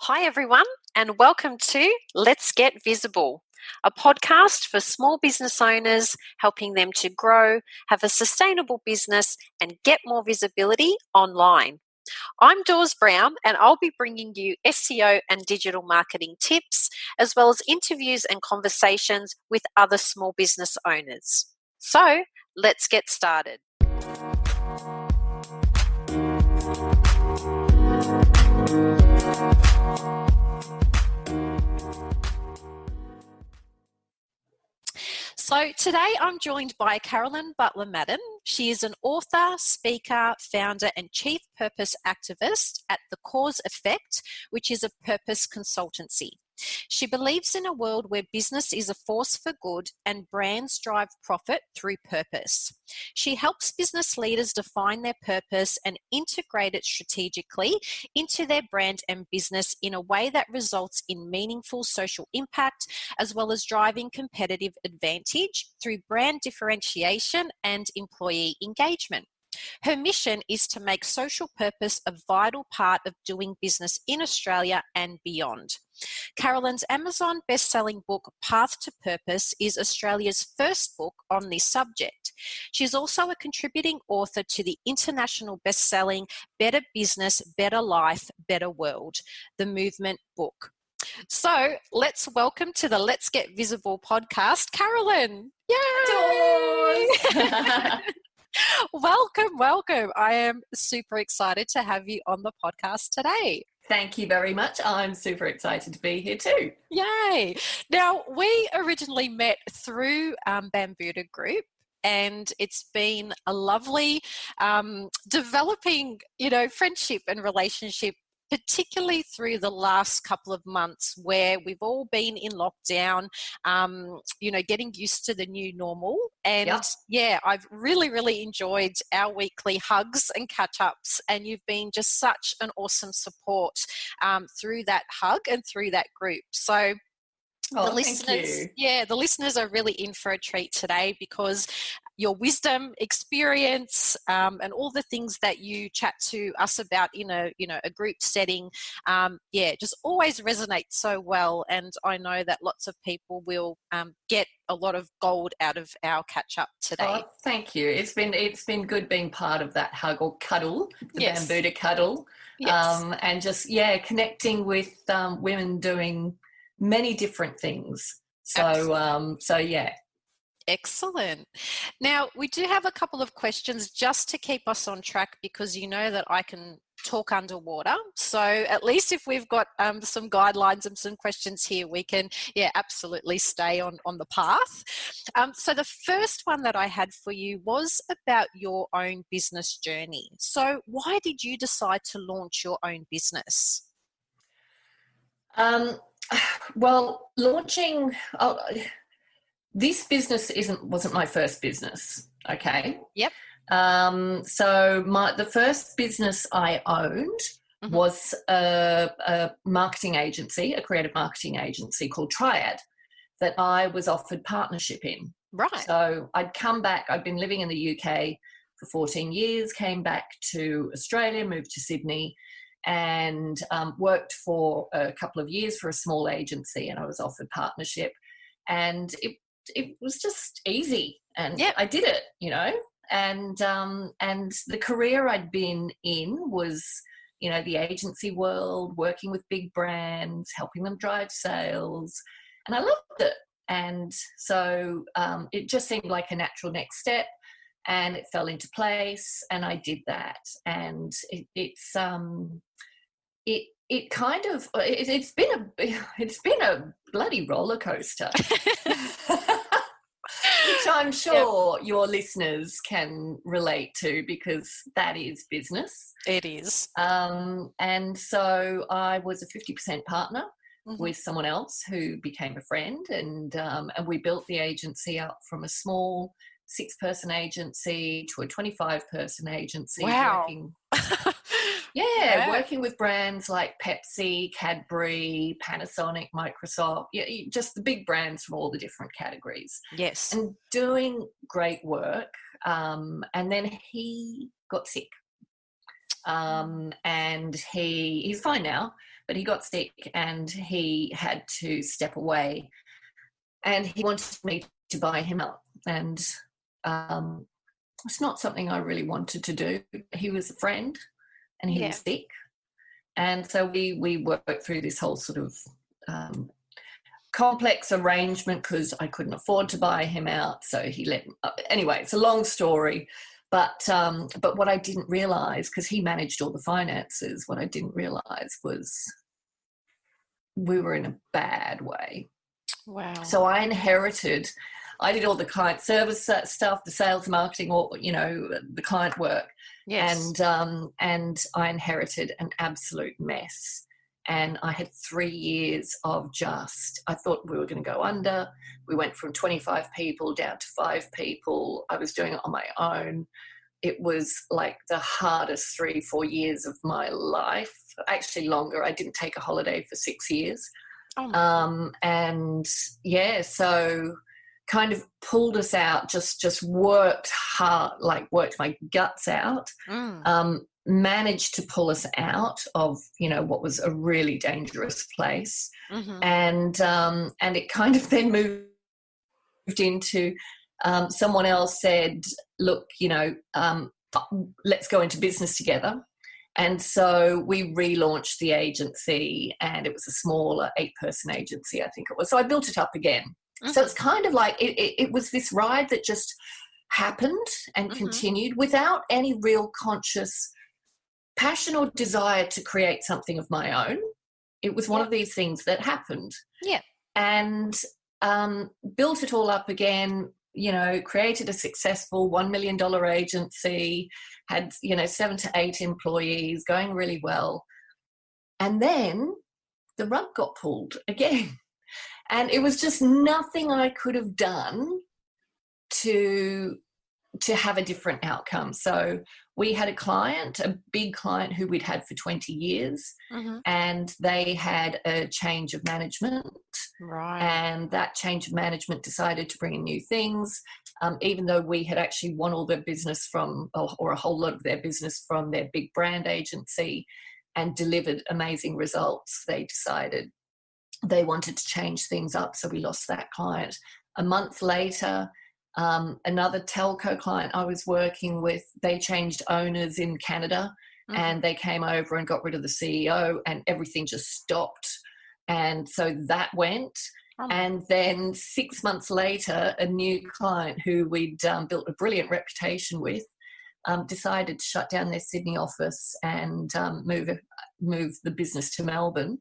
Hi, everyone, and welcome to Let's Get Visible, a podcast for small business owners, helping them to grow, have a sustainable business, and get more visibility online. I'm Dawes Brown, and I'll be bringing you SEO and digital marketing tips, as well as interviews and conversations with other small business owners. So, let's get started. So today I'm joined by Carolyn Butler Madden. She is an author, speaker, founder, and chief purpose activist at The Cause Effect, which is a purpose consultancy. She believes in a world where business is a force for good and brands drive profit through purpose. She helps business leaders define their purpose and integrate it strategically into their brand and business in a way that results in meaningful social impact, as well as driving competitive advantage through brand differentiation and employee engagement. Her mission is to make social purpose a vital part of doing business in Australia and beyond. Carolyn's Amazon best-selling book, Path to Purpose, is Australia's first book on this subject. She's also a contributing author to the international best-selling Better Business, Better Life, Better World, the Movement book. So let's welcome to the Let's Get Visible podcast, Carolyn. Yay! Welcome. I am super excited to have you on the podcast today. Thank you very much. I'm super excited to be here too. Yay. Now, we originally met through Bambuda Group, and it's been a lovely developing, friendship and relationship, particularly through the last couple of months where we've all been in lockdown, getting used to the new normal. And I've really enjoyed our weekly hugs and catch-ups, and you've been just such an awesome support through that hug and through that group. So the listeners are really in for a treat today because your wisdom, experience, and all the things that you chat to us about in a group setting, just always resonate so well. And I know that lots of people will get a lot of gold out of our catch up today. Oh, thank you. It's been good being part of that hug or cuddle, the Bambuda cuddle, and just connecting with women doing many different things. Excellent. Now, we do have a couple of questions just to keep us on track because you know that I can talk underwater. So at least if we've got some guidelines and some questions here, we can, absolutely stay on the path. So the first one that I had for you was about your own business journey. So why did you decide to launch your own business? Well, launching... this business wasn't my first business, okay? Yep. So the first business I owned was a marketing agency, a creative marketing agency called Triad that I was offered partnership in. Right. So I'd come back, I'd been living in the UK for 14 years, came back to Australia, moved to Sydney, and worked for a couple of years for a small agency, and I was offered partnership. And it was just easy, and I did it, and the career I'd been in was, the agency world, working with big brands, helping them drive sales, and I loved it. And so it just seemed like a natural next step, and it fell into place, and I did that. And it's been a bloody roller coaster. Which I'm sure your listeners can relate to because that is business. It is. And so I was a 50% partner with someone else who became a friend, and we built the agency up from a small 6-person agency to a 25-person agency. Wow. Working with brands like Pepsi, Cadbury, Panasonic, Microsoft, just the big brands from all the different categories. Yes. And doing great work. And then he got sick. And he's fine now, but he got sick and he had to step away, and he wanted me to buy him out. And it's not something I really wanted to do. He was a friend and he was sick. And so we worked through this whole sort of complex arrangement because I couldn't afford to buy him out. So he let me, anyway, it's a long story. But what I didn't realise, because he managed all the finances, what I didn't realise was we were in a bad way. Wow. So I did all the client service stuff, the sales, marketing, all, you know, the client work. Yes. And I inherited an absolute mess. And I had 3 years of I thought we were going to go under. We went from 25 people down to 5 people. I was doing it on my own. It was like the hardest 3-4 years of my life. Actually longer. I didn't take a holiday for 6 years. And yeah, so kind of pulled us out, just worked hard, like worked my guts out, managed to pull us out of, you know, what was a really dangerous place. And it kind of then moved into someone else said, look, you know, let's go into business together. And so we relaunched the agency, and it was a smaller 8-person agency, I think it was. So I built it up again. So it's kind of like it was this ride that just happened and continued without any real conscious passion or desire to create something of my own. It was one of these things that happened. Yeah. And built it all up again, you know, created a successful $1 million agency, had, you know, 7 to 8 employees, going really well. And then the rug got pulled again. And it was just nothing I could have done to have a different outcome. So we had a big client who we'd had for 20 years, and they had a change of management. Right. And that change of management decided to bring in new things. Even though we had actually won all their business or a whole lot of their business from their big brand agency and delivered amazing results, they decided they wanted to change things up. So we lost that client. A month later, another telco client I was working with, they changed owners in Canada, and they came over and got rid of the CEO, and everything just stopped. And so that went. And then 6 months later, a new client who we'd built a brilliant reputation with decided to shut down their Sydney office and move the business to Melbourne,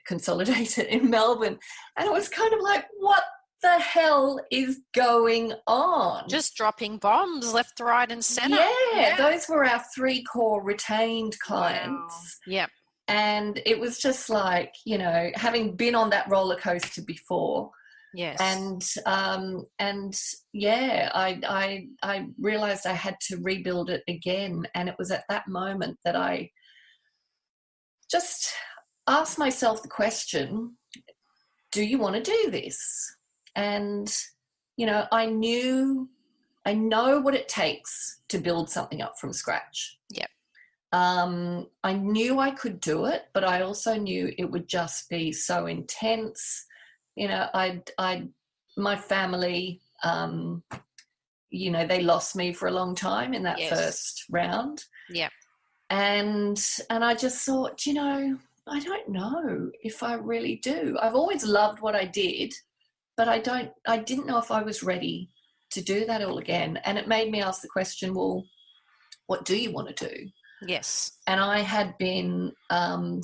consolidate it in Melbourne. And it was kind of like, what the hell is going on? Just dropping bombs left, right and centre. Yeah, those were our 3 core retained clients. Wow. Yep. And it was just like, you know, having been on that roller coaster before. Yes. And yeah, I realized I had to rebuild it again. And it was at that moment that I just asked myself the question, do you want to do this? And, you know, I know what it takes to build something up from scratch. Yep. I knew I could do it, but I also knew it would just be so intense. You know, my family, you know, they lost me for a long time in that first round. Yeah. And I just thought, you know, I don't know if I really do. I've always loved what I did, but I didn't know if I was ready to do that all again. And it made me ask the question, well, what do you want to do? Yes. And I had been for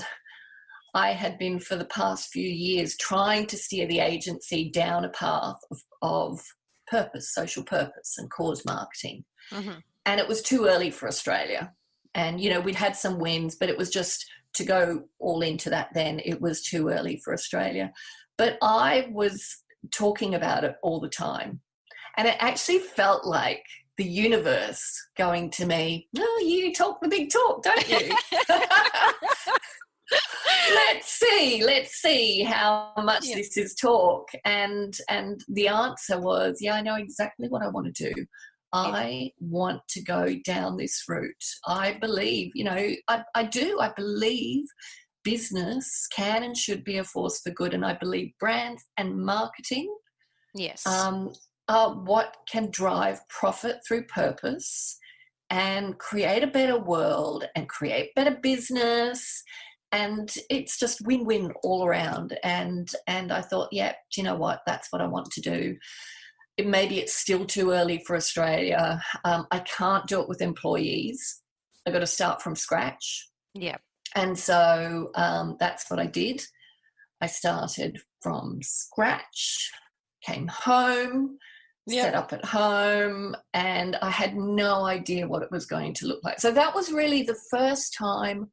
the past few years trying to steer the agency down a path of purpose, social purpose and cause marketing. And it was too early for Australia. And, you know, we'd had some wins, but it was just to go all into that then. It was too early for Australia. But I was talking about it all the time. And it actually felt like the universe going to me, oh, you talk the big talk, don't you? Let's see how much this is talk. And the answer was, I know exactly what I want to do. I want to go down this route. I believe, you know, I do. I believe business can and should be a force for good. And I believe brands and marketing Yes. are what can drive profit through purpose and create a better world and create better business. And it's just win-win all around. And I thought, yeah, do you know what? That's what I want to do. Maybe it's still too early for Australia. I can't do it with employees. I've got to start from scratch. Yeah. And so that's what I did. I started from scratch, came home, set up at home, and I had no idea what it was going to look like. So that was really the first time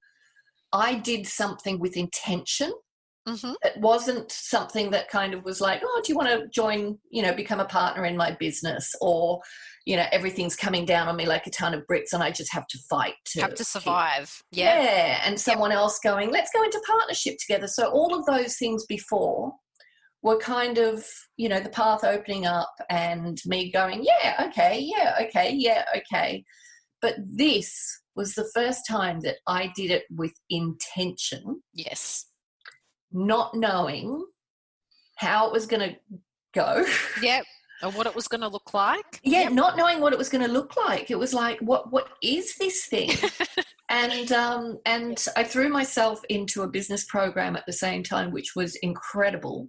I did something with intention. Mm-hmm. It wasn't something that kind of was like, oh, do you want to join, become a partner in my business? Or, everything's coming down on me like a ton of bricks and I just have to fight to survive. Yeah. And someone else going, let's go into partnership together. So all of those things before were kind of, the path opening up and me going, yeah, okay. But this was the first time that I did it with intention. Yes. Not knowing how it was going to go. Yep. And what it was going to look like. Yeah, yep. Not knowing what it was going to look like. It was like, what is this thing? And I threw myself into a business program at the same time, which was incredible.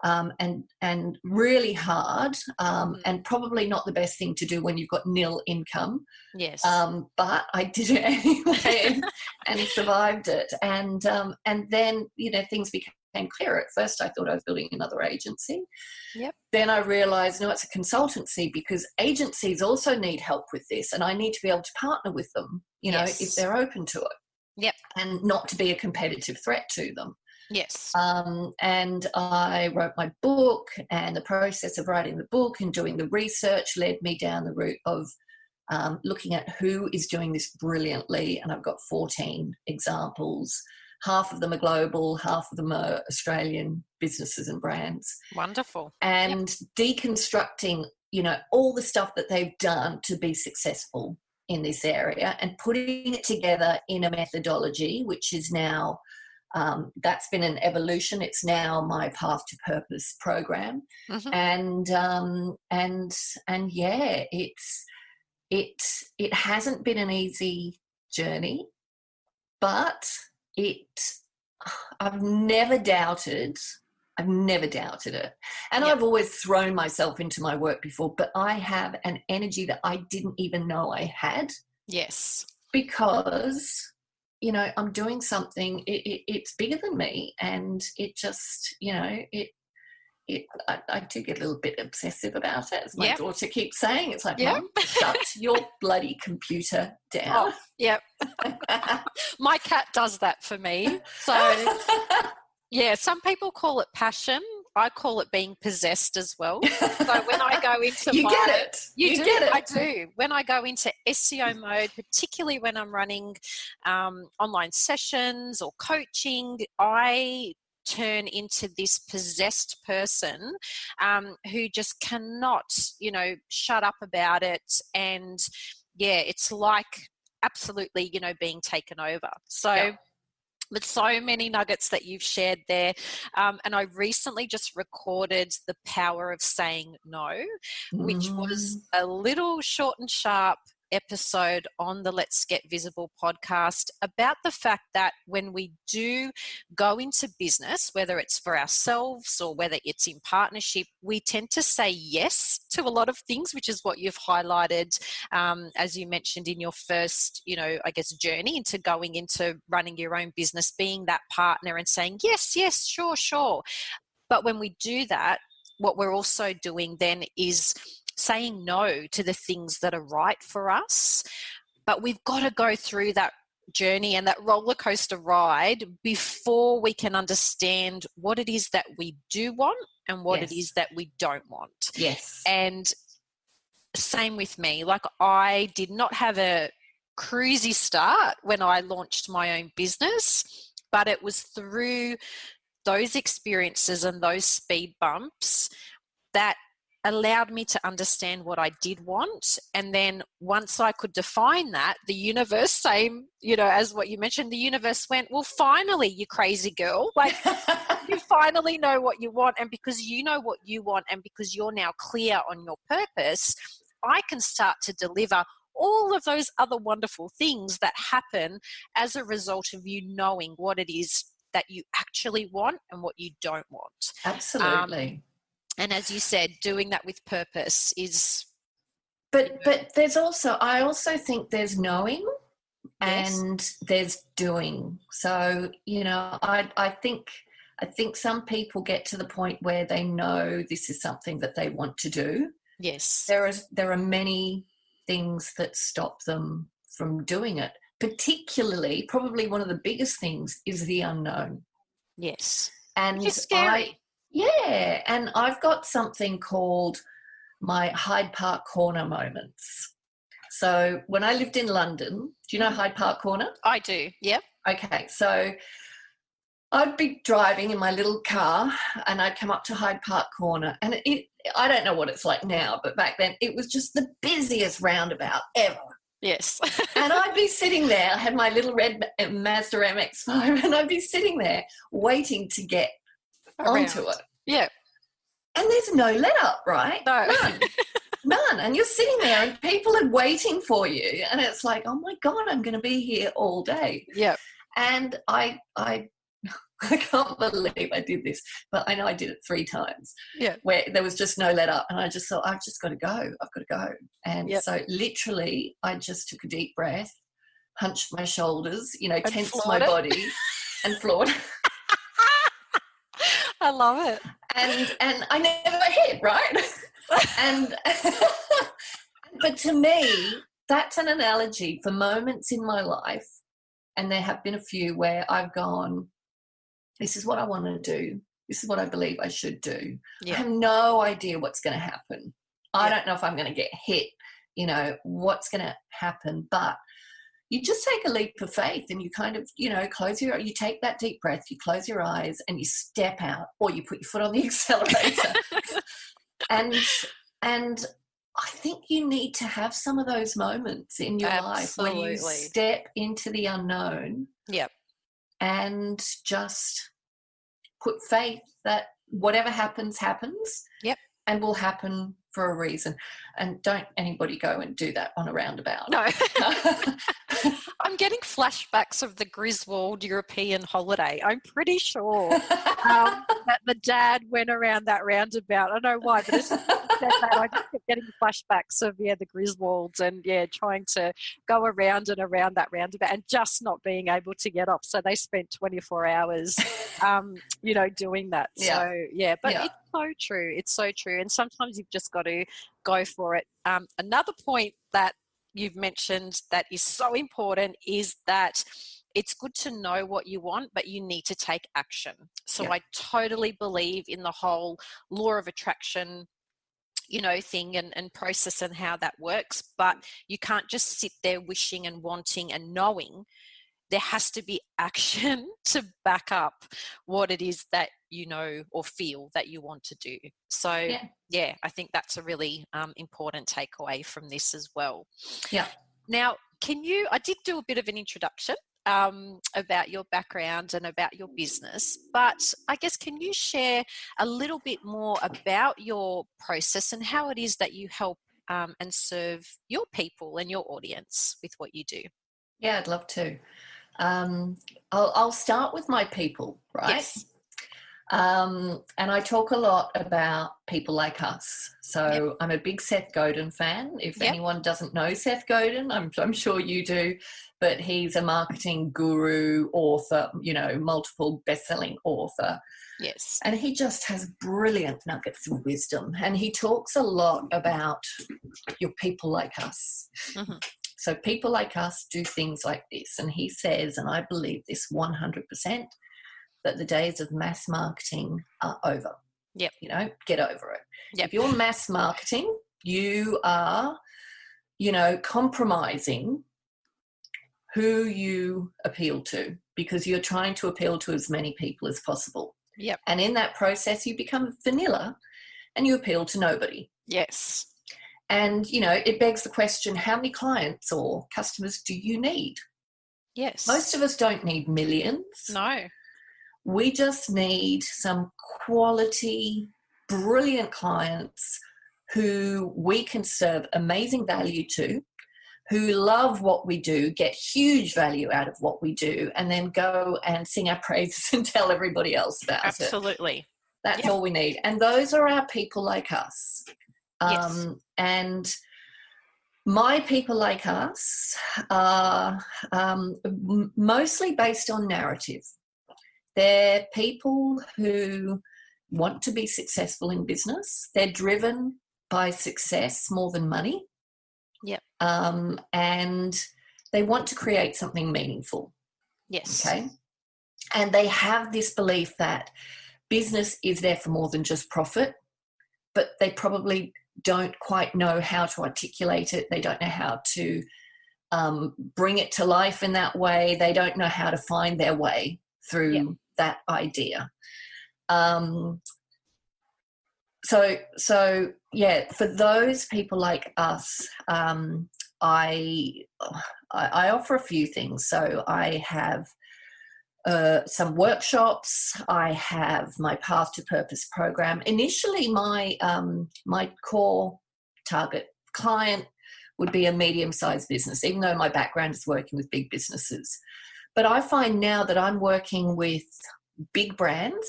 And really hard, and probably not the best thing to do when you've got nil income. Yes. But I did it anyway and survived it. And then, things became clearer. At first, I thought I was building another agency. Yep. Then I realised, no, it's a consultancy, because agencies also need help with this, and I need to be able to partner with them, if they're open to it. Yep. And not to be a competitive threat to them. Yes. And I wrote my book, and the process of writing the book and doing the research led me down the route of looking at who is doing this brilliantly. And I've got 14 examples. Half of them are global, half of them are Australian businesses and brands. Wonderful. And deconstructing, all the stuff that they've done to be successful in this area and putting it together in a methodology, which is now that's been an evolution. It's now my Path to Purpose program. Mm-hmm. And yeah, it hasn't been an easy journey, but I've never doubted it. And I've always thrown myself into my work before, but I have an energy that I didn't even know I had. Yes. Because I'm doing something, it's bigger than me, and it just, I do get a little bit obsessive about it, as my daughter keeps saying. It's like, Mum, shut your bloody computer down. Oh, yep. My cat does that for me. So, yeah, some people call it passion. I call it being possessed as well. So when I go into you get it. You get it. I do. When I go into SEO mode, particularly when I'm running online sessions or coaching, I turn into this possessed person who just cannot, shut up about it. And yeah, it's like absolutely, being taken over. So but so many nuggets that you've shared there. And I recently just recorded The Power of Saying No, which was a little short and sharp episode on the Let's Get Visible podcast about the fact that when we do go into business, whether it's for ourselves or whether it's in partnership, we tend to say yes to a lot of things, which is what you've highlighted, as you mentioned in your first, journey into going into running your own business, being that partner and saying, yes, sure. But when we do that, what we're also doing then is saying no to the things that are right for us. But we've got to go through that journey and that roller coaster ride before we can understand what it is that we do want and what it is that we don't want. Yes. And same with me. Like, I did not have a cruisy start when I launched my own business, but it was through those experiences and those speed bumps that allowed me to understand what I did want. And then once I could define that, the universe, same, as what you mentioned, the universe went, well, finally, you crazy girl. Like, you finally know what you want. And because you know what you want and because you're now clear on your purpose, I can start to deliver all of those other wonderful things that happen as a result of you knowing what it is that you actually want and what you don't want. Absolutely. And as you said, doing that with purpose is... But there's also, I also think there's knowing and there's doing. So, I think some people get to the point where they know this is something that they want to do. Yes. There are many things that stop them from doing it. Particularly, probably one of the biggest things is the unknown. Yes. And it's scary. And I've got something called my Hyde Park Corner moments. So when I lived in London, do you know Hyde Park Corner? I do, yep. Okay, so I'd be driving in my little car and I'd come up to Hyde Park Corner, and I don't know what it's like now, but back then it was just the busiest roundabout ever. Yes. And I'd be sitting there, I had my little red Mazda MX-5, and I'd be sitting there waiting to get onto it. Yeah. And there's no let up, right? No. None. And you're sitting there and people are waiting for you. And it's like, oh my God, I'm going to be here all day. Yeah. And I can't believe I did this, but I know I did it 3 times. Yeah. Where there was just no let up. And I just thought, I've just got to go. I've got to go. And so literally I just took a deep breath, hunched my shoulders, tensed my body and floored. I love it. And I never hit, right? And but to me, that's an analogy for moments in my life, and there have been a few where I've gone, this is what I want to do. This is what I believe I should do. Yeah. I have no idea what's going to happen. I don't know if I'm going to get hit, what's going to happen, but you just take a leap of faith and you kind of, you take that deep breath, you close your eyes and you step out, or you put your foot on the accelerator. and I think you need to have some of those moments in your life where you step into the unknown. Yep. And just put faith that whatever happens, happens. Yep. And will happen for a reason. And don't anybody go and do that on a roundabout. No. I'm getting flashbacks of the Griswold European holiday. I'm pretty sure that the dad went around that roundabout. I don't know why, but as soon as you said that, I just kept getting flashbacks of, the Griswolds and, trying to go around and around that roundabout and just not being able to get off. So they spent 24 hours, doing that. Yeah. So, but it's so true. It's so true. And sometimes you've just got to go for it. Another point that you've mentioned that is so important is that it's good to know what you want, but you need to take action. So I totally believe in the whole law of attraction, thing and process and how that works, but you can't just sit there wishing and wanting and knowing. There has to be action to back up what it is that you know or feel that you want to do. So, I think that's a really important takeaway from this as well. Yeah. Now, I did do a bit of an introduction about your background and about your business, but I guess can you share a little bit more about your process and how it is that you help and serve your people and your audience with what you do? Yeah, I'd love to. I'll start with my people, right? Yes. And I talk a lot about people like us. So I'm a big Seth Godin fan. If anyone doesn't know Seth Godin, I'm sure you do, but he's a marketing guru, author, multiple best-selling author. Yes. And he just has brilliant nuggets of wisdom. And he talks a lot about your people like us. Mm-hmm. So people like us do things like this. And he says, and I believe this 100%, that the days of mass marketing are over. Yep. Get over it. Yep. If you're mass marketing, you are, compromising who you appeal to, because you're trying to appeal to as many people as possible. Yep. And in that process, you become vanilla and you appeal to nobody. Yes. And, you know, it begs the question, how many clients or customers do you need? Yes. Most of us don't need millions. No. We just need some quality, brilliant clients who we can serve amazing value to, who love what we do, get huge value out of what we do, and then go and sing our praises and tell everybody else about it. Absolutely. That's all we need. And those are our people like us. Yes. And my people like us are mostly based on narrative. They're people who want to be successful in business. They're driven by success more than money. Yep. And they want to create something meaningful. Yes. Okay. And they have this belief that business is there for more than just profit, but they probably don't quite know how to articulate it. They don't know how to bring it to life in that way. They don't know how to find their way through that idea. So yeah, for those people like us, I offer a few things. So I have some workshops. I have my Path to Purpose program. Initially, my core target client would be a medium-sized business, even though my background is working with big businesses. But I find now that I'm working with big brands.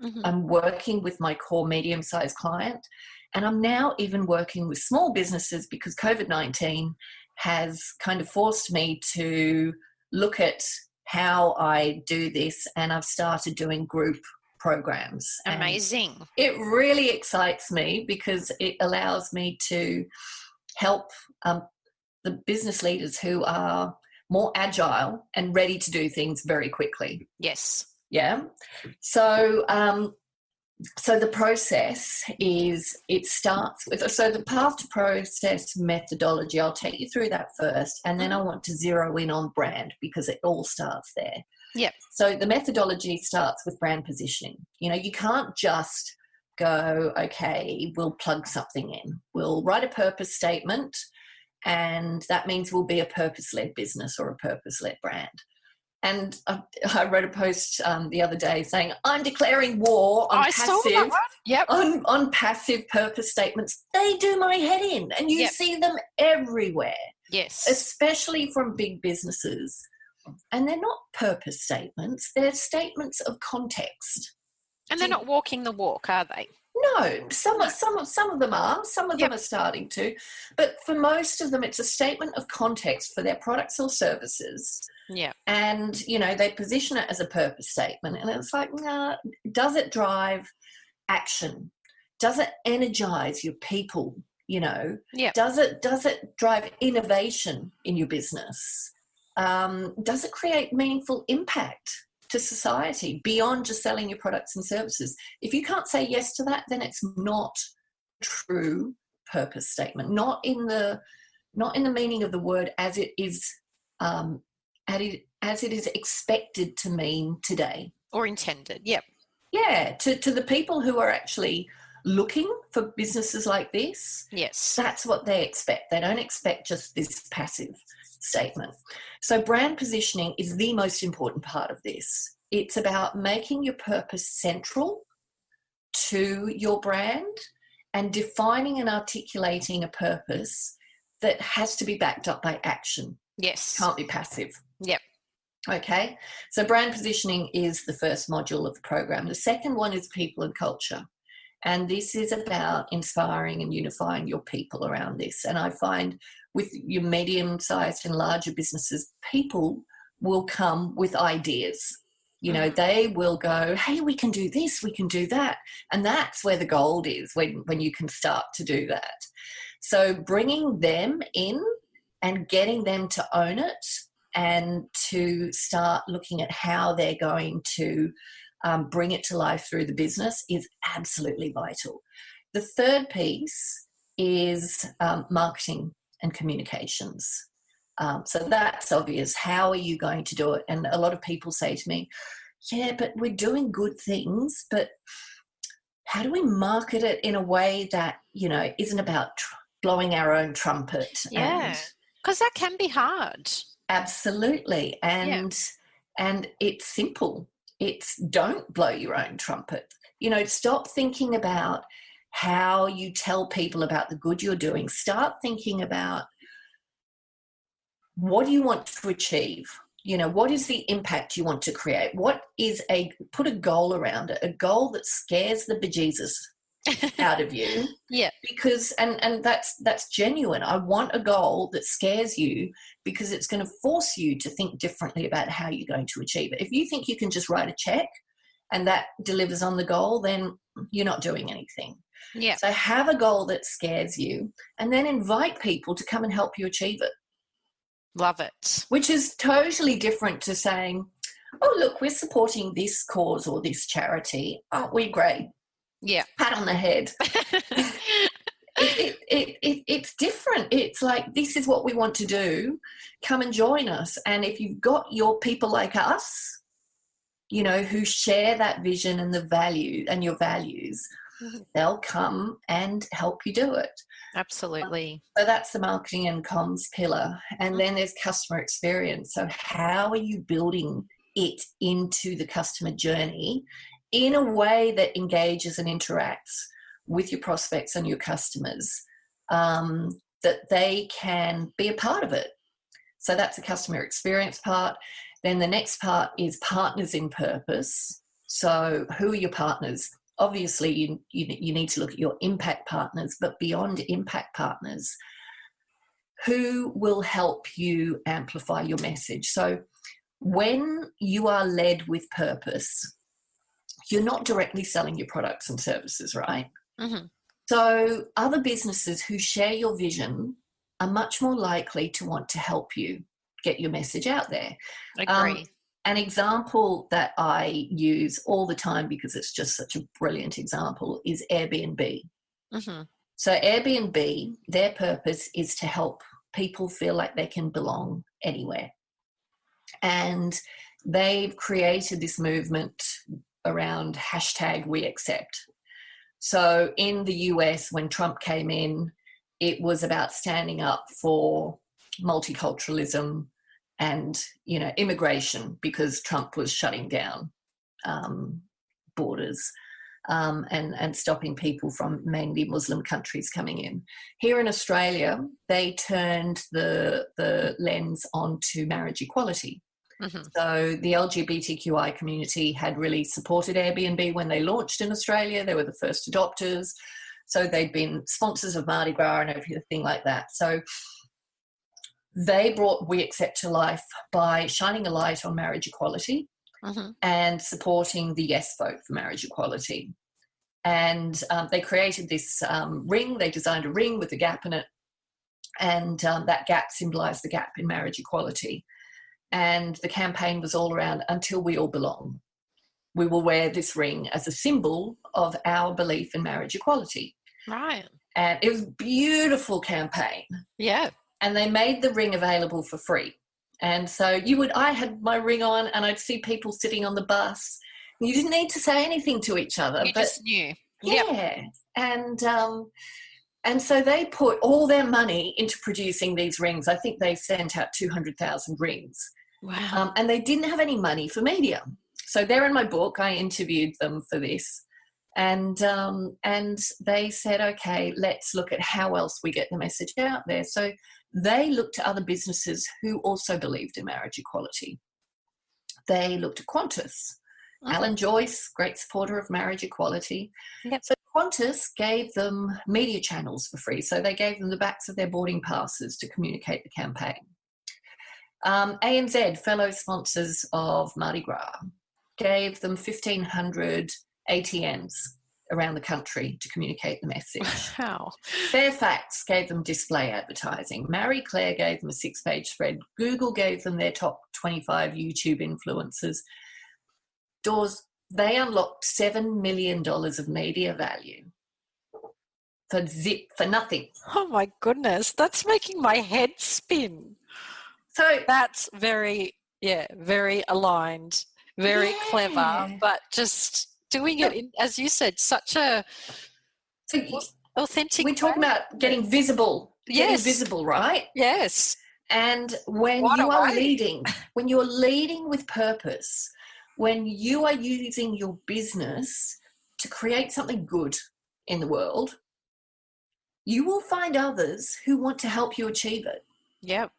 Mm-hmm. I'm working with my core medium-sized client, and I'm now even working with small businesses because COVID-19 has kind of forced me to look at how I do this, and I've started doing group programs. Amazing. And it really excites me because it allows me to help the business leaders who are more agile and ready to do things very quickly. Yes. Yeah. So so the process is, it starts with, so the Path to Process methodology, I'll take you through that first, and then I want to zero in on brand because it all starts there. Yeah. So the methodology starts with brand positioning. You know, you can't just go, okay, we'll plug something in. We'll write a purpose statement, and that means we'll be a purpose-led business or a purpose-led brand. And I wrote a post the other day saying, I'm declaring war on on passive purpose statements. They do my head in, and you see them everywhere. Yes. Especially from big businesses. And they're not purpose statements. They're statements of context. And they're not walking the walk, are they? No, some of them are. Some of them are starting to. But for most of them, it's a statement of context for their products or services. Yeah. And, you know, they position it as a purpose statement. And it's like, does it drive action? Does it energize your people? You know, does it drive innovation in your business? Does it create meaningful impact to society beyond just selling your products and services? If you can't say yes to that, then it's not a true purpose statement, not in the meaning of the word as it is as it is expected to mean today. Or intended, yep. Yeah, to the people who are actually looking for businesses like this, yes, that's what they expect. They don't expect just this passive statement. So brand positioning is the most important part of this. It's about making your purpose central to your brand and defining and articulating a purpose that has to be backed up by action. Yes. Can't be passive. Yep. Okay. So brand positioning is the first module of the program. The second one is people and culture. And this is about inspiring and unifying your people around this. And I find with your medium-sized and larger businesses, people will come with ideas. You know, they will go, hey, we can do this, we can do that. And that's where the gold is, when you can start to do that. So bringing them in and getting them to own it and to start looking at how they're going to bring it to life through the business is absolutely vital. The third piece is marketing and communications. So that's obvious. How are you going to do it? And a lot of people say to me, yeah, but we're doing good things, but how do we market it in a way that, you know, isn't about blowing our own trumpet? Yeah, because that can be hard. Absolutely. And it's simple. It's don't blow your own trumpet. You know, stop thinking about how you tell people about the good you're doing. Start thinking about, what do you want to achieve? You know, what is the impact you want to create? Put a goal around it, a goal that scares the bejesus out of you. Yeah. Because, and that's genuine. I want a goal that scares you, because it's going to force you to think differently about how you're going to achieve it. If you think you can just write a check and that delivers on the goal, then you're not doing anything. Yeah. So have a goal that scares you, and then invite people to come and help you achieve it. Love it. Which is totally different to saying, oh, look, we're supporting this cause or this charity. Aren't we great? Yeah. Pat on the head. It's different. It's like, this is what we want to do. Come and join us. And if you've got your people like us, you know, who share that vision and the value and your values, they'll come and help you do it. Absolutely. So that's the marketing and comms pillar. And then there's customer experience. So how are you building it into the customer journey in a way that engages and interacts with your prospects and your customers, that they can be a part of it? So that's the customer experience part. Then the next part is partners in purpose. So who are your partners? Obviously, you need to look at your impact partners, but beyond impact partners, who will help you amplify your message? So when you are led with purpose, you're not directly selling your products and services, right? Mm-hmm. So other businesses who share your vision are much more likely to want to help you get your message out there. Agree. An example that I use all the time, because it's just such a brilliant example, is Airbnb. Mm-hmm. So Airbnb, their purpose is to help people feel like they can belong anywhere. And they've created this movement around #WeAccept. So in the US, when Trump came in, it was about standing up for multiculturalism and, you know, immigration, because Trump was shutting down borders and stopping people from mainly Muslim countries coming in. Here in Australia, they turned the lens onto marriage equality. Mm-hmm. So the LGBTQI community had really supported Airbnb when they launched in Australia. They were the first adopters. So they'd been sponsors of Mardi Gras and everything like that. So they brought WeAccept to life by shining a light on marriage equality, mm-hmm. and supporting the yes vote for marriage equality. And they created this ring. They designed a ring with a gap in it, and that gap symbolised the gap in marriage equality. And the campaign was all around, until we all belong, we will wear this ring as a symbol of our belief in marriage equality. Right. And it was a beautiful campaign. Yeah. And they made the ring available for free. And so I had my ring on, and I'd see people sitting on the bus. You didn't need to say anything to each other. You just knew. Yeah. Yep. And so they put all their money into producing these rings. I think they sent out 200,000 rings. Wow. And they didn't have any money for media. So they're in my book. I interviewed them for this. And they said, okay, let's look at how else we get the message out there. So they looked to other businesses who also believed in marriage equality. They looked at Qantas. Mm-hmm. Alan Joyce, great supporter of marriage equality. Yep. So Qantas gave them media channels for free. So they gave them the backs of their boarding passes to communicate the campaign. ANZ, fellow sponsors of Mardi Gras, gave them 1,500 ATMs around the country to communicate the message. Wow. Fairfax gave them display advertising. Marie Claire gave them a 6-page spread. Google gave them their top 25 YouTube influencers. They unlocked $7 million of media value for nothing. Oh my goodness, that's making my head spin. So that's very aligned, very clever, but just doing it in, as you said, such a So authentic we're talking way. about getting visible, Yes. right? Yes. And when What a you are way. when you're leading with purpose, when you are using your business to create something good in the world, you will find others who want to help you achieve it. Yep.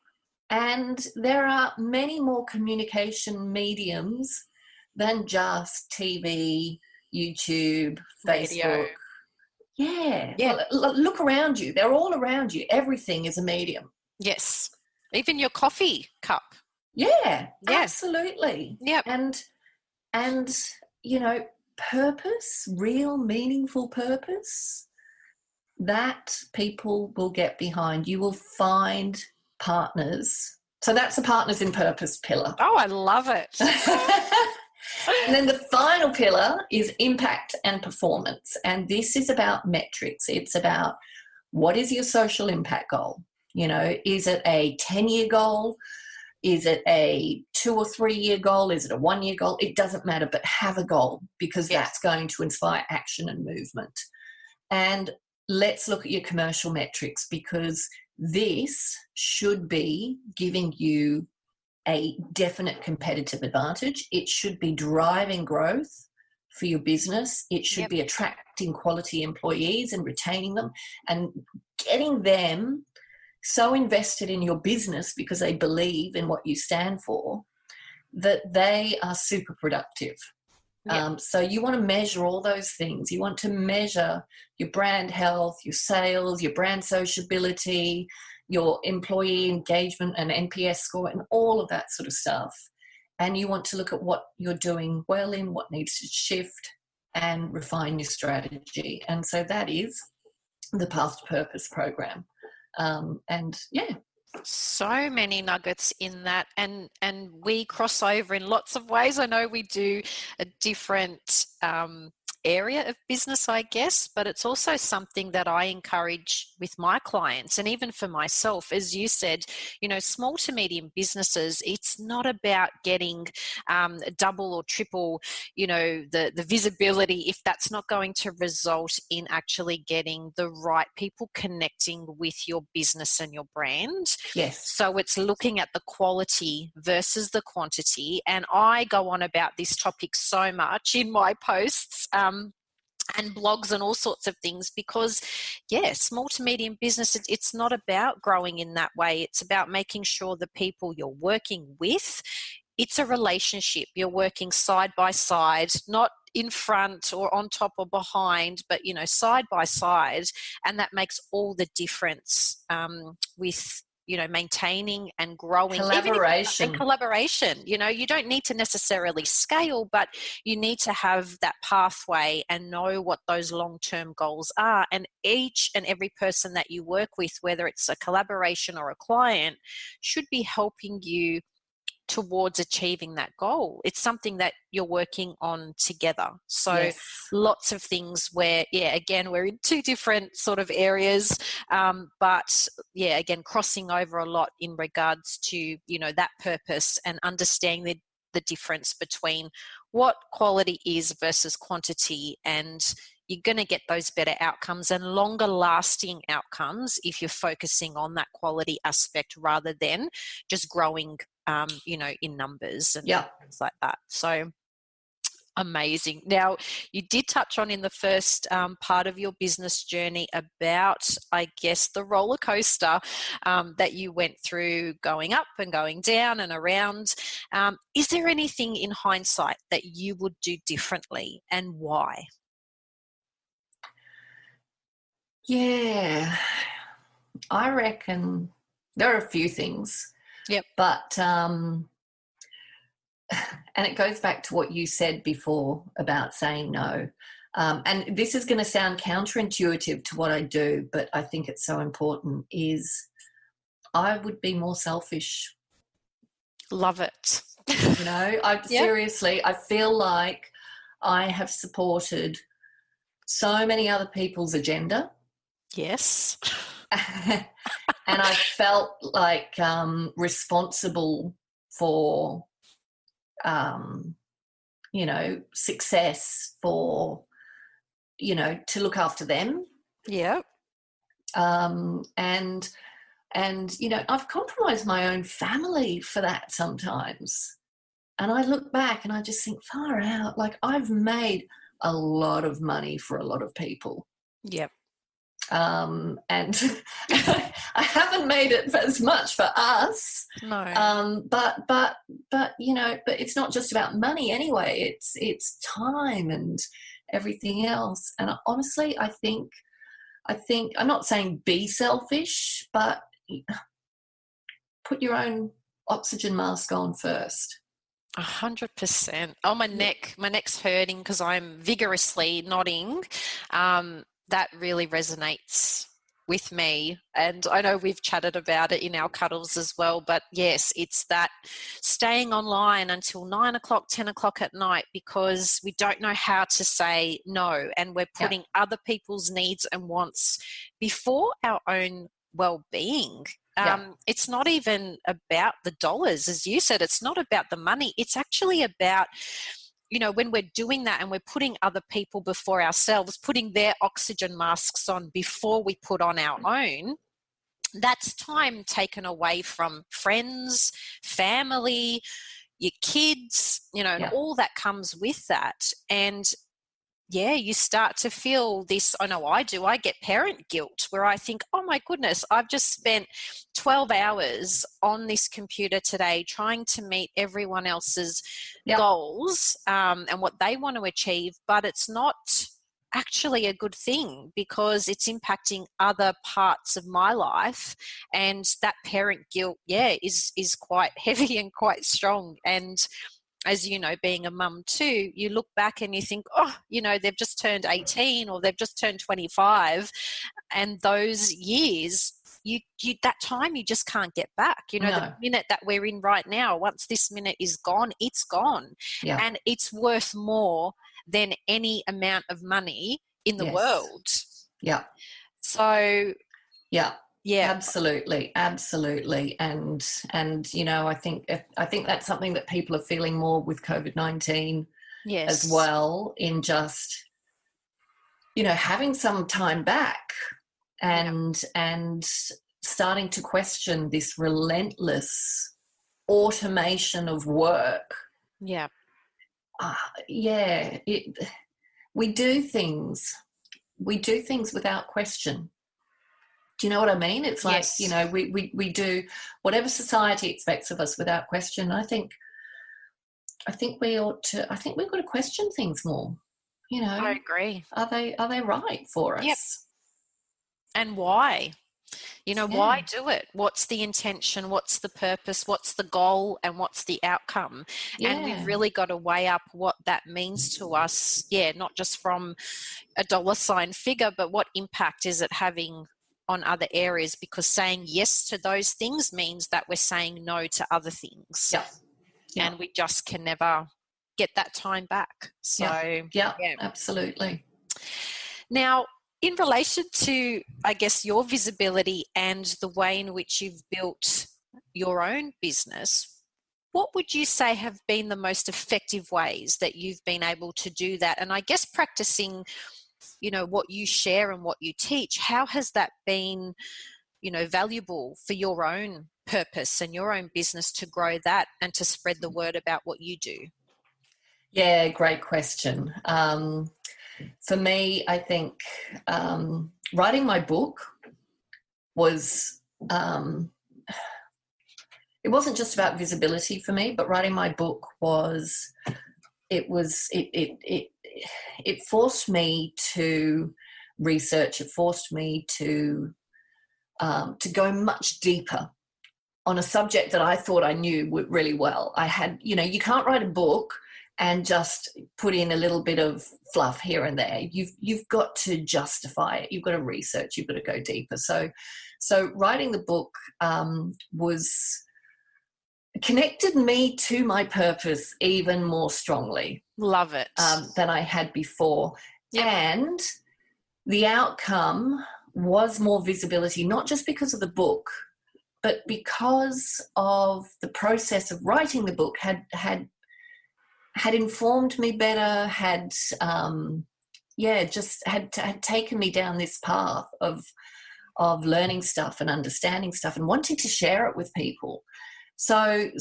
And there are many more communication mediums than just TV, YouTube, Radio. Facebook. Yeah. Yeah. Well, look around you. They're all around you. Everything is a medium. Yes. Even your coffee cup. Yeah, Yeah. absolutely. Yep. And you know, purpose, real meaningful purpose, that people will get behind. You will find partners. So that's the partners in purpose pillar. Oh, I love it. And then the final pillar is impact and performance. And this is about metrics. It's about, what is your social impact goal? You know, is it a 10-year goal? Is it a 2 or 3 year goal? Is it a 1 year goal? It doesn't matter, but have a goal, because Yes. that's going to inspire action and movement. And let's look at your commercial metrics, because this should be giving you a definite competitive advantage. It should be driving growth for your business. It should Yep. be attracting quality employees and retaining them and getting them so invested in your business because they believe in what you stand for that they are super productive. Yep. So you want to measure all those things. You want to measure your brand health, your sales, your brand sociability, your employee engagement and NPS score and all of that sort of stuff. And you want to look at what you're doing well in, what needs to shift, and refine your strategy. And so that is the Path to Purpose program. And yeah. So many nuggets in that, and we cross over in lots of ways. I know we do a different area of business, I guess, but it's also something that I encourage with my clients, and even for myself. As you said, you know, small to medium businesses, it's not about getting double or triple, you know, the visibility if that's not going to result in actually getting the right people connecting with your business and your brand. Yes. So it's looking at the quality versus the quantity. And I go on about this topic so much in my posts and blogs and all sorts of things, because small to medium business, it's not about growing in that way. It's about making sure the people you're working with, it's a relationship. You're working side by side, not in front or on top or behind, but, you know, side by side. And that makes all the difference with, you know, maintaining and growing. Collaboration. And collaboration. You know, you don't need to necessarily scale, but you need to have that pathway and know what those long-term goals are. And each and every person that you work with, whether it's a collaboration or a client, should be helping you towards achieving that goal. It's something that you're working on together. So Yes. lots of things where, again, we're in two different sort of areas, but again, crossing over a lot in regards to, you know, that purpose and understanding the difference between what quality is versus quantity. And you're going to get those better outcomes and longer lasting outcomes if you're focusing on that quality aspect rather than just growing you know, in numbers and things like that. So amazing. Now, you did touch on in the first part of your business journey about, I guess, the roller coaster that you went through, going up and going down and around. Is there anything in hindsight that you would do differently, and why? Yeah, I reckon there are a few things. Yep. But, and it goes back to what you said before about saying no. And this is going to sound counterintuitive to what I do, but I think it's so important, is I would be more selfish. Love it. You know, seriously, I feel like I have supported so many other people's agenda. Yes. And I felt like responsible for success for, to look after them. Yeah. And I've compromised my own family for that sometimes. And I look back and I just think, far out, like I've made a lot of money for a lot of people. Yep. And I haven't made it as much for us. No. But it's not just about money anyway. It's time and everything else. And honestly, I think I'm not saying be selfish, but put your own oxygen mask on first. 100%. Oh, my neck's hurting because I'm vigorously nodding. That really resonates with me. And I know we've chatted about it in our cuddles as well, but yes, it's that staying online until 9 o'clock, 10 o'clock at night because we don't know how to say no, and we're putting other people's needs and wants before our own well-being. It's not even about the dollars, as you said. It's not about the money. It's actually about, when we're doing that and we're putting other people before ourselves, putting their oxygen masks on before we put on our own, that's time taken away from friends, family, your kids, and all that comes with that. And you start to feel this. I know I do. I get parent guilt where I think, oh my goodness, I've just spent 12 hours on this computer today trying to meet everyone else's goals and what they want to achieve, but it's not actually a good thing because it's impacting other parts of my life, and that parent guilt is quite heavy and quite strong. And as you know, being a mum too, you look back and you think, they've just turned 18 or they've just turned 25. And those years, that time you just can't get back. The minute that we're in right now, once this minute is gone, it's gone. Yeah. And it's worth more than any amount of money in the world. Yeah. So, yeah, absolutely. And I think that's something that people are feeling more with COVID-19 as well, in just having some time back and starting to question this relentless automation of work. We do things without question. Do you know what I mean? It's like, we do whatever society expects of us without question. I think we've got to question things more. I agree. Are they right for us? Yep. And why? Why do it? What's the intention? What's the purpose? What's the goal? And what's the outcome? Yeah. And we've really got to weigh up what that means to us. Not just from a dollar sign figure, but what impact is it having on other areas, because saying yes to those things means that we're saying no to other things. And we just can never get that time back. So absolutely. Now, in relation to, I guess, your visibility and the way in which you've built your own business, what would you say have been the most effective ways that you've been able to do that? And I guess practicing what you share and what you teach, how has that been, valuable for your own purpose and your own business to grow that and to spread the word about what you do? Yeah, great question. For me, I think writing my book was, it wasn't just about visibility for me, but writing my book it forced me to research. It forced me to go much deeper on a subject that I thought I knew really well. I had, you can't write a book and just put in a little bit of fluff here and there. You've got to justify it. You've got to research. You've got to go deeper. So writing the book connected me to my purpose even more strongly. Love it. Than I had before. Yep. And the outcome was more visibility, not just because of the book, but because of the process of writing the book had had informed me better, had just had taken me down this path of learning stuff and understanding stuff and wanting to share it with people. So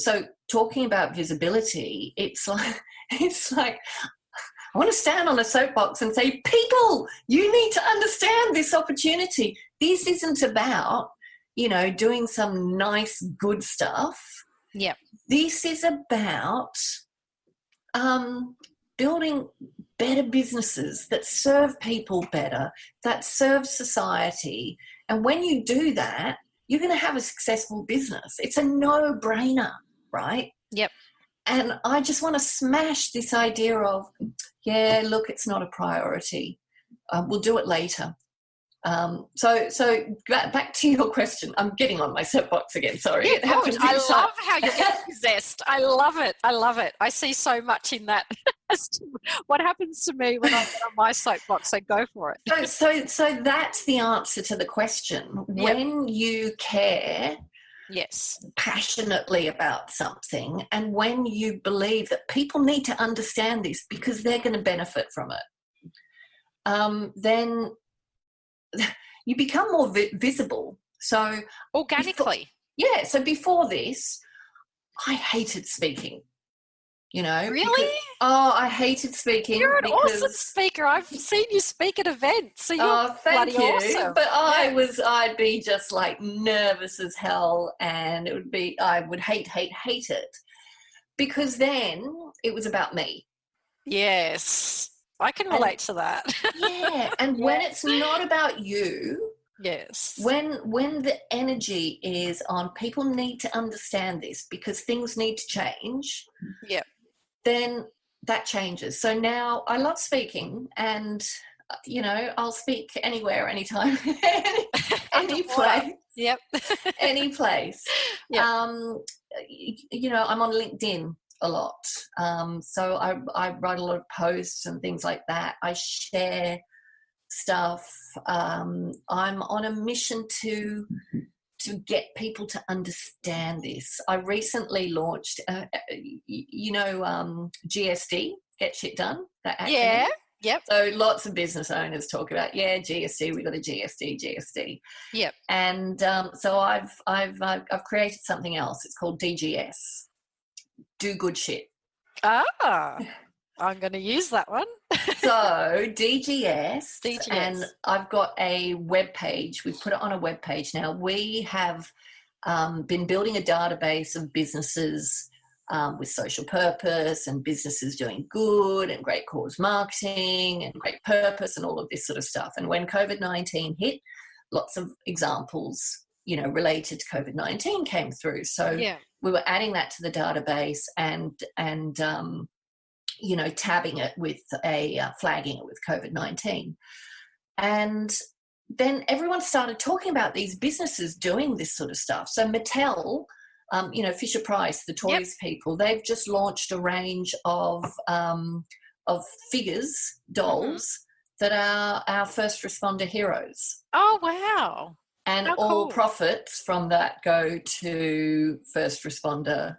talking about visibility, it's like I want to stand on a soapbox and say, people, you need to understand this opportunity. This isn't about, doing some nice, good stuff. Yeah. This is about building better businesses that serve people better, that serve society. And when you do that, you're going to have a successful business. It's a no-brainer, right? Yep. And I just want to smash this idea of, look, it's not a priority. We'll do it later. So back to your question. I'm getting on my soapbox again. Sorry. Yeah, I love how you get possessed. I love it. I see so much in that. What happens to me when I get on my soapbox? So go for it. So that's the answer to the question. Yep. When you care, yes, passionately about something, and when you believe that people need to understand this because they're going to benefit from it, then you become more visible. So organically. So before this, I hated speaking. Really? I hated speaking. You're an awesome speaker. I've seen you speak at events. So you're thank you. Awesome. But I'd be just like nervous as hell, and I would hate it, because then it was about me. Yes, I can relate to that. Yeah, and when it's not about you. Yes. When the energy is on, people need to understand this because things need to change. Yep. Then that changes. So now I love speaking, and I'll speak anywhere, anytime, any place. Yep. Any place. Yep. I'm on LinkedIn a lot. So I write a lot of posts and things like that. I share stuff. I'm on a mission to get people to understand this. I recently launched, GSD, Get Shit Done. That acronym. Yeah. Yep. So lots of business owners talk about, GSD. We got a GSD. Yep. And so I've created something else. It's called DGS. Do good shit. I'm going to use that one. So DGS, and I've got a web page. We've put it on a web page now. We have been building a database of businesses with social purpose and businesses doing good and great cause marketing and great purpose and all of this sort of stuff. And when COVID-19 hit, lots of examples, related to COVID-19 came through. So we were adding that to the database and tabbing it with flagging it with COVID-19. And then everyone started talking about these businesses doing this sort of stuff. So Mattel, Fisher Price, the toys people, they've just launched a range of figures, dolls, that are our first responder heroes. Oh, wow. And all profits from that go to first responder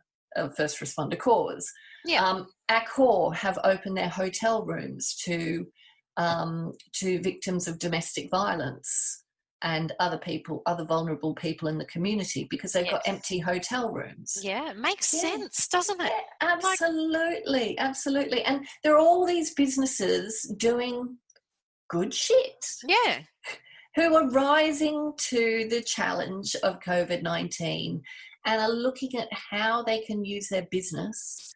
cause. Yeah. Accor have opened their hotel rooms to victims of domestic violence and other vulnerable people in the community, because they've got empty hotel rooms. Yeah, it makes sense, doesn't it? Yeah, absolutely. And there are all these businesses doing good shit. Yeah. Who are rising to the challenge of COVID-19 and are looking at how they can use their business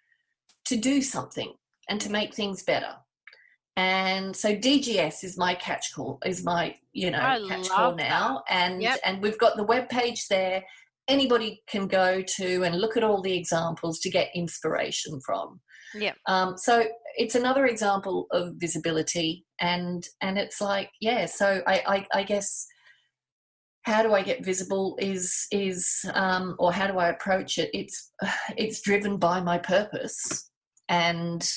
to do something and to make things better. And so DGS is my catch-call now. And we've got the webpage there. Anybody can go to and look at all the examples to get inspiration from. Yeah. So it's another example of visibility, and it's like, so I guess how do I get visible is or how do I approach it? It's driven by my purpose, and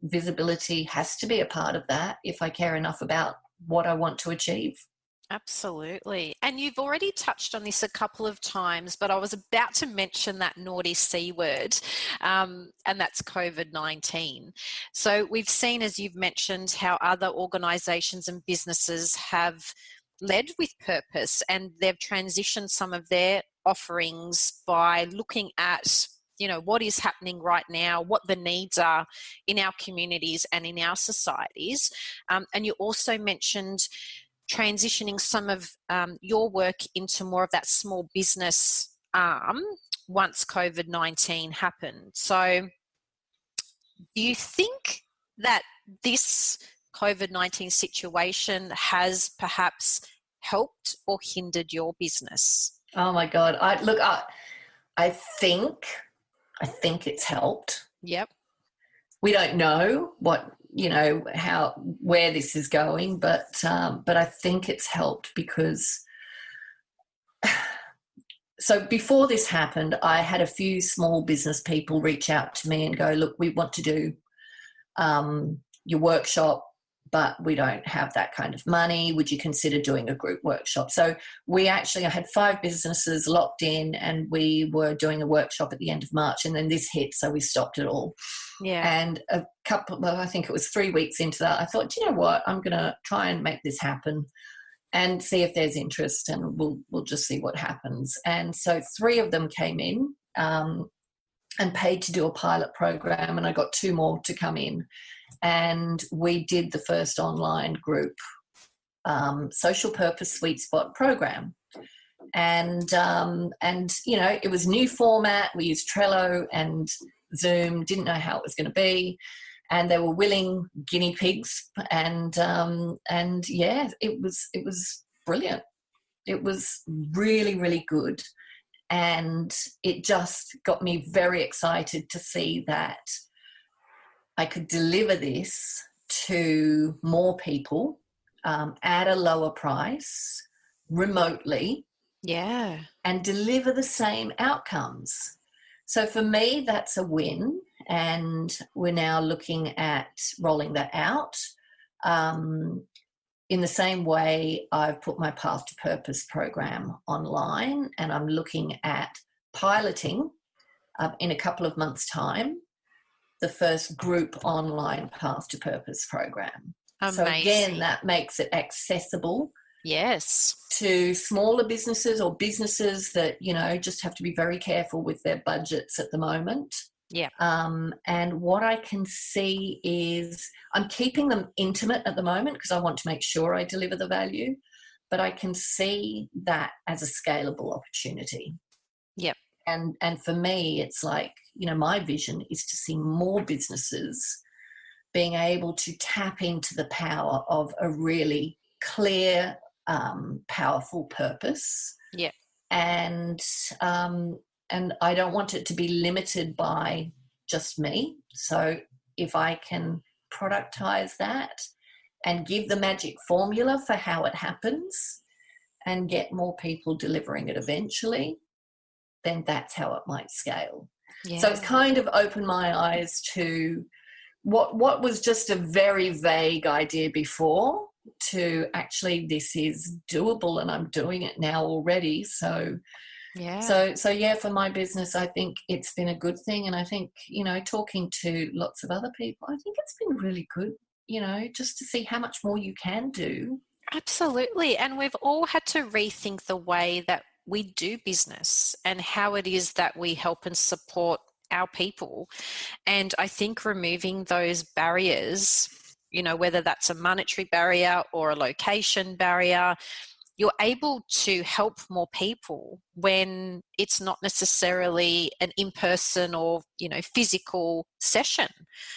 visibility has to be a part of that if I care enough about what I want to achieve. Absolutely. And you've already touched on this a couple of times, but I was about to mention that naughty C word, and that's COVID-19. So we've seen, as you've mentioned, how other organisations and businesses have led with purpose, and they've transitioned some of their offerings by looking at what is happening right now, what the needs are in our communities and in our societies. And you also mentioned transitioning some of your work into more of that small business arm once COVID-19 happened. So do you think that this COVID-19 situation has perhaps helped or hindered your business? Oh my God. I think it's helped. Yep. We don't know where this is going, but I think it's helped because so before this happened, I had a few small business people reach out to me and go, look, we want to do your workshop, but we don't have that kind of money. Would you consider doing a group workshop? So I had 5 businesses locked in, and we were doing a workshop at the end of March, and then this hit, so we stopped it all. Yeah. And I think it was 3 weeks into that, I thought, you know what, I'm going to try and make this happen and see if there's interest, and we'll just see what happens. And so 3 of them came in and paid to do a pilot program, and I got 2 more to come in. And we did the first online group social purpose sweet spot program. And it was new format. We used Trello and Zoom, didn't know how it was going to be. And they were willing guinea pigs. And yeah, it was brilliant. It was really, really good. And it just got me very excited to see that I could deliver this to more people at a lower price, remotely. Yeah. And deliver the same outcomes. So for me, that's a win. And we're now looking at rolling that out. In the same way, I've put my Path to Purpose program online, and I'm looking at piloting in a couple of months' time the first group online Path to Purpose program. Amazing. So again, that makes it accessible. Yes. To smaller businesses or businesses that, just have to be very careful with their budgets at the moment. Yeah. And what I can see is I'm keeping them intimate at the moment because I want to make sure I deliver the value, but I can see that as a scalable opportunity. Yep. And for me, it's like, my vision is to see more businesses being able to tap into the power of a really clear, powerful purpose. Yeah. And I don't want it to be limited by just me. So if I can productize that and give the magic formula for how it happens and get more people delivering it eventually, then that's how it might scale. Yeah. So it's kind of opened my eyes to what was just a very vague idea before, to actually this is doable and I'm doing it now already. So yeah, for my business, I think it's been a good thing. And I think, talking to lots of other people, I think it's been really good, just to see how much more you can do. Absolutely. And we've all had to rethink the way that we do business and how it is that we help and support our people. And I think removing those barriers, whether that's a monetary barrier or a location barrier, you're able to help more people when it's not necessarily an in-person or, physical session.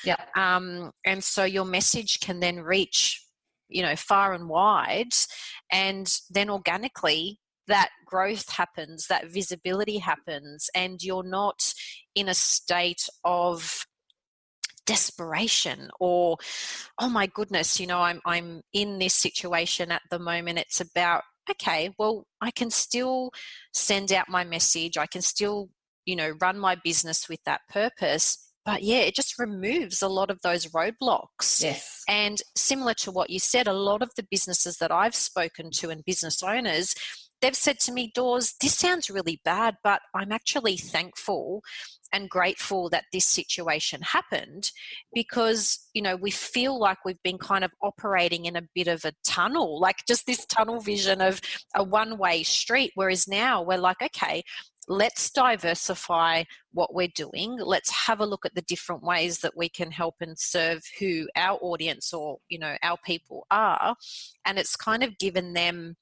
Yeah. And so your message can then reach, far and wide, and then organically that growth happens, that visibility happens, and you're not in a state of desperation or, oh my goodness, I'm in this situation at the moment. It's about, okay, well, I can still send out my message. I can still, run my business with that purpose, But yeah, it just removes a lot of those roadblocks. Yes. And similar to what you said, a lot of the businesses that I've spoken to and business owners, they've said to me, Dawes, this sounds really bad, but I'm actually thankful and grateful that this situation happened, because, you know, we feel like we've been kind of operating in a bit of a tunnel, like just this tunnel vision of a one-way street, whereas now we're like, okay, let's diversify what we're doing. Let's have a look at the different ways that we can help and serve who our audience or, you know, our people are. And it's kind of given them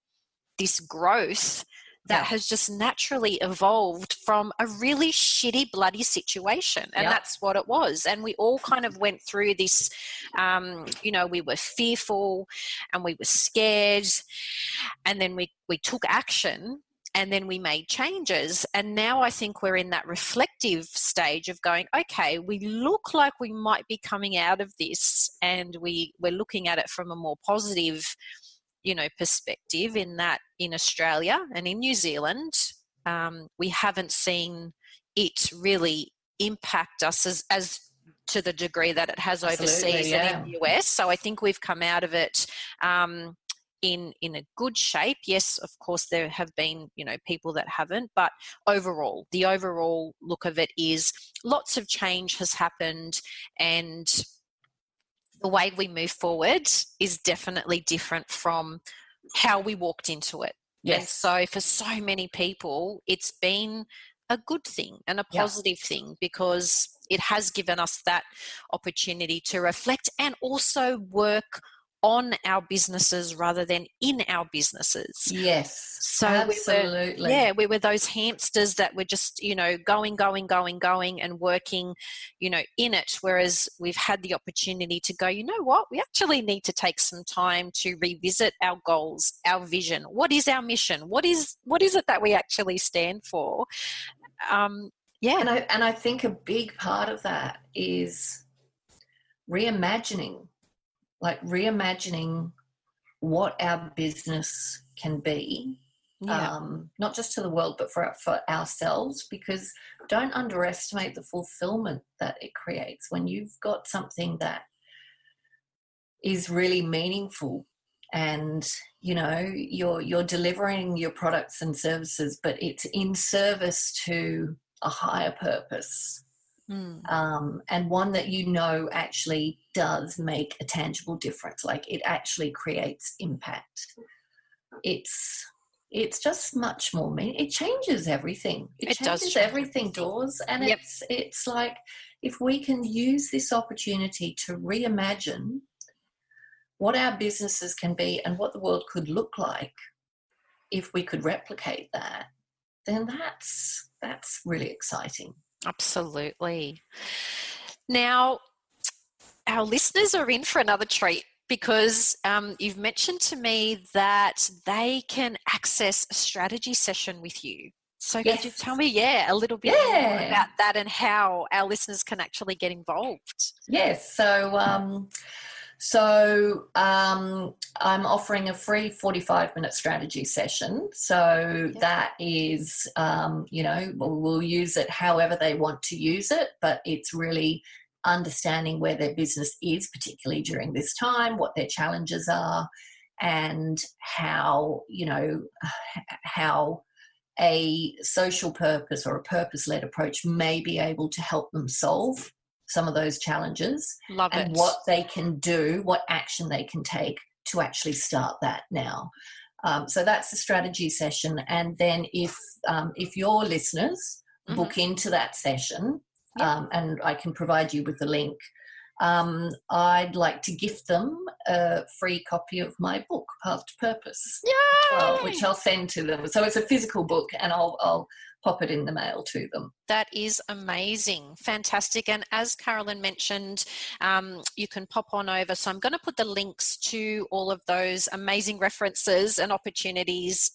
this growth that has just naturally evolved from a really shitty, bloody situation. And that's what it was. And we all kind of went through this, you know, we were fearful and we were scared. And then we took action. And then we made changes. And now I think we're in that reflective stage of going, okay, we look like we might be coming out of this, and we're looking at it from a more positive, you know, perspective, in that in Australia and in New Zealand, we haven't seen it really impact us as to the degree that it has overseas and in the US. So I think we've come out of it in a good shape. Yes, of course, there have been, you know, people that haven't, but overall, the overall look of it is lots of change has happened, and the way we move forward is definitely different from how we walked into it. Yes. And so for so many people, it's been a good thing and a positive thing, because it has given us that opportunity to reflect and also work on our businesses rather than in our businesses. Yes, so absolutely. We were those hamsters that were just, you know, going and working, you know, in it. Whereas we've had the opportunity to go, you know what, we actually need to take some time to revisit our goals, our vision. What is our mission? What is it that we actually stand for? And I think a big part of that is reimagining what our business can be, not just to the world, but for ourselves, because don't underestimate the fulfillment that it creates when you've got something that is really meaningful, and, you know, you're delivering your products and services, but it's in service to a higher purpose. And one that, you know, actually does make a tangible difference. Like, it actually creates impact. It's just much more it changes everything. It changes everything, Dawes. And it's like, if we can use this opportunity to reimagine what our businesses can be and what the world could look like if we could replicate that, then that's really exciting. Absolutely. Now, our listeners are in for another treat, because you've mentioned to me that they can access a strategy session with you. So could you tell me, a little bit more about that and how our listeners can actually get involved? Yes. So I'm offering a free 45-minute strategy session. So that is, you know, we'll use it however they want to use it, but it's really understanding where their business is, particularly during this time, what their challenges are, and how, you know, how a social purpose or a purpose-led approach may be able to help them solve some of those challenges. And what they can do, what action they can take to actually start that now. So that's the strategy session. And then if your listeners book into that session, and I can provide you with the link, I'd like to gift them a free copy of my book, Path to Purpose, which I'll send to them. So it's a physical book, and I'll pop it in the mail to them. That is amazing. Fantastic. And as Carolyn mentioned, you can pop on over. So I'm going to put the links to all of those amazing references and opportunities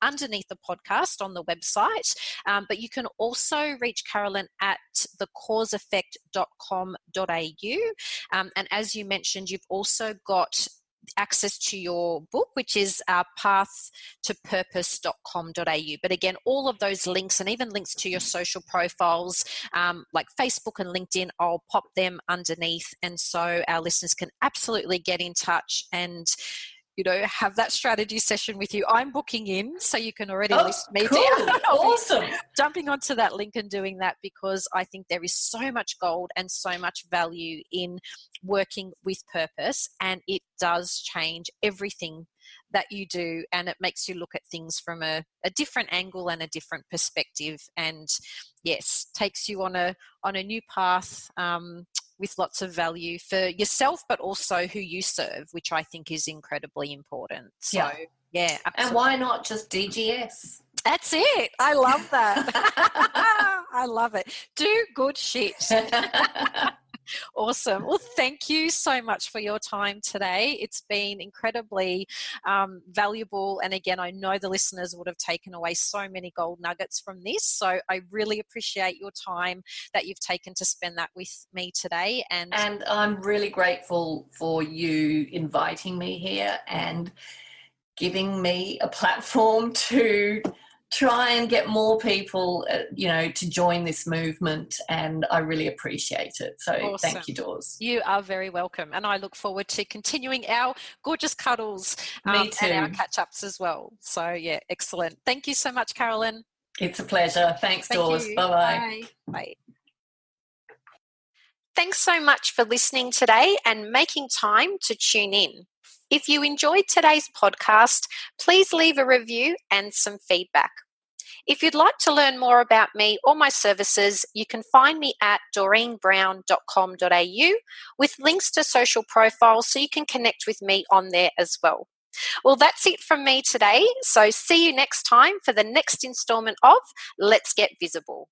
underneath the podcast on the website. But you can also reach Carolyn at thecauseeffect.com.au. And as you mentioned, you've also got access to your book, which is pathtopurpose.com.au. But again, all of those links and even links to your social profiles like Facebook and LinkedIn, I'll pop them underneath. And so our listeners can absolutely get in touch and have that strategy session with you. I'm booking in, so you can already list me cool. down. Awesome. Jumping onto that link and doing that, because I think there is so much gold and so much value in working with purpose, and it does change everything that you do, and it makes you look at things from a different angle and a different perspective, and yes, takes you on a new path with lots of value for yourself, but also who you serve, which I think is incredibly important. So, yeah, absolutely. And why not just DGS? That's it. I love that. I love it. Do good shit. Awesome. Well, thank you so much for your time today. It's been incredibly valuable. And again, I know the listeners would have taken away so many gold nuggets from this. So I really appreciate your time that you've taken to spend that with me today. And I'm really grateful for you inviting me here and giving me a platform to try and get more people, to join this movement, and I really appreciate it. So awesome. Thank you, Dawes. You are very welcome, and I look forward to continuing our gorgeous cuddles Me too. and our catch-ups as well. So, yeah, excellent. Thank you so much, Carolyn. It's a pleasure. Thanks, Dawes. Bye-bye. Bye. Thanks so much for listening today and making time to tune in. If you enjoyed today's podcast, please leave a review and some feedback. If you'd like to learn more about me or my services, you can find me at doreenbrown.com.au with links to social profiles so you can connect with me on there as well. Well, that's it from me today. So see you next time for the next installment of Let's Get Visible.